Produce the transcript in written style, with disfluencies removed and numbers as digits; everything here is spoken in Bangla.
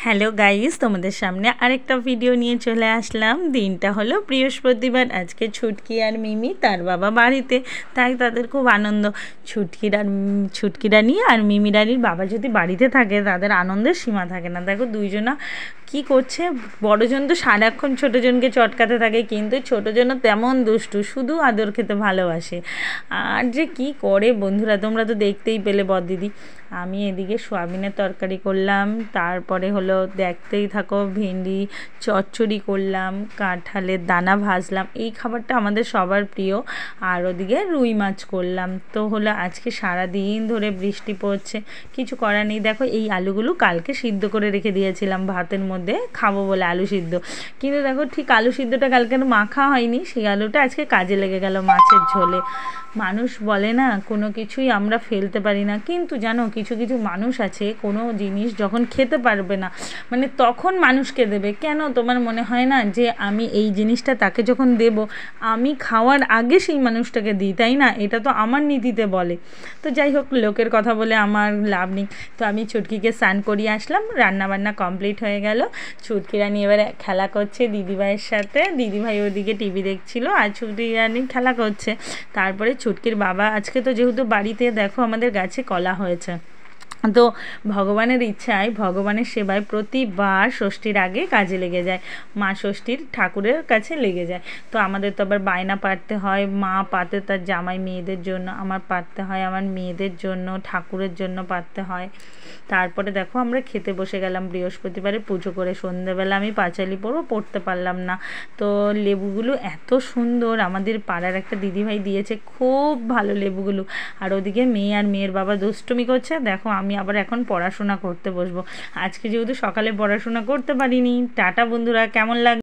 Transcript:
হ্যালো গাইস, তোমাদের সামনে আরেকটা ভিডিও নিয়ে চলে আসলাম। দিনটা হলো বৃহস্পতিবার। আজকে ছুটকি আর মিমি তার বাবা বাড়িতে, তাই তাদের খুব আনন্দ। ছুটকি রানী আর মিমি রানীর বাবা যদি বাড়িতে থাকে তাদের আনন্দের সীমা থাকে না। দেখো দুইজনা কি করছে। বড়জন তো সারাক্ষণ ছোটোজনকে চটকাতে থাকে, কিন্তু ছোটোজনও তেমন দুষ্টু, শুধু আদর খেতে ভালোবাসে। আর যে কি করে বন্ধুরা, তোমরা তো দেখতেই পেলে বড়দিদি। আমি এদিকে সোয়াবিনের তরকারি করলাম, তারপরে হলো দেখতেই থাকো ভেন্ডি চচ্চড়ি করলাম, কাঁঠালের দানা ভাজলাম, এই খাবারটা আমাদের সবার প্রিয়। আর ওদিকে রুই মাছ করলাম। তো হলো আজকে সারা দিন ধরে বৃষ্টি পড়ছে, কিছু করার নেই। দেখো এই আলুগুলো কালকে সিদ্ধ করে রেখে দিয়েছিলাম ভাতের মধ্যে খাবো বলে, আলু সিদ্ধ। কিন্তু দেখো ঠিক আলু সিদ্ধটা কালকে মাখা হয়নি, সেই আলুটা আজকে কাজে লেগে গেল মাছের ঝোলে। মানুষ বলে না কোনো কিছুই আমরা ফেলতে পারি না, কিন্তু জানো কিছু কিছু মানুষ আছে কোনো জিনিস যখন খেতে পারবে না, মানে তখন মানুষকে দেবে। কেন তোমার মনে হয় না যে আমি এই জিনিসটা তাকে যখন দেব, আমি খাওয়ার আগে সেই মানুষটাকে দিই, তাই না? এটা তো আমার নীতিতে বলে। তো যাই হোক, লোকের কথা বলে আমার লাভ নেই। তো আমি ছুটকিকে স্নান করিয়ে আসলাম, রান্নাবান্না কমপ্লিট হয়ে গেল। ছুটকি রানী এবারে খেলা করছে দিদিভাইয়ের সাথে, দিদিভাই ওদিকে টিভি দেখছিল আর ছুটকি রানী খেলা করছে। তারপরে ছুটকির বাবা আজকে তো যেহেতু বাড়িতে, দেখো আমাদের গাছে কলা হয়েছে, তো ভগবানের ইচ্ছায় ভগবানের সেবায় প্রতিবার ষষ্ঠীর আগে কাজে লেগে যায়, মা ষষ্ঠীর ঠাকুরের কাছে লেগে যায়। তো আমাদের তো আবার বায়না পাড়তে হয়, মা পাতে তার জামাই মেয়েদের জন্য, আমার পাড়তে হয় আমার মেয়েদের জন্য, ঠাকুরের জন্য পাড়তে হয়। তারপরে দেখো আমরা খেতে বসে গেলাম। বৃহস্পতিবারে পুজো করে সন্ধ্যেবেলা আমি পাঁচালি পড়তে পারলাম না। তো লেবুগুলো এত সুন্দর আমাদের পাড়ার একটা দিদিভাই দিয়েছে, খুব ভালো লেবুগুলো। আর ওদিকে মেয়ে আর মেয়ের বাবা দুষ্টুমি করছে। দেখো আমি আবার এখন পড়াশোনা করতে বসবো। আজকে যেহেতু সকালে পড়াশোনা করতে পারিনি। টাটা বন্ধুরা, কেমন লাগে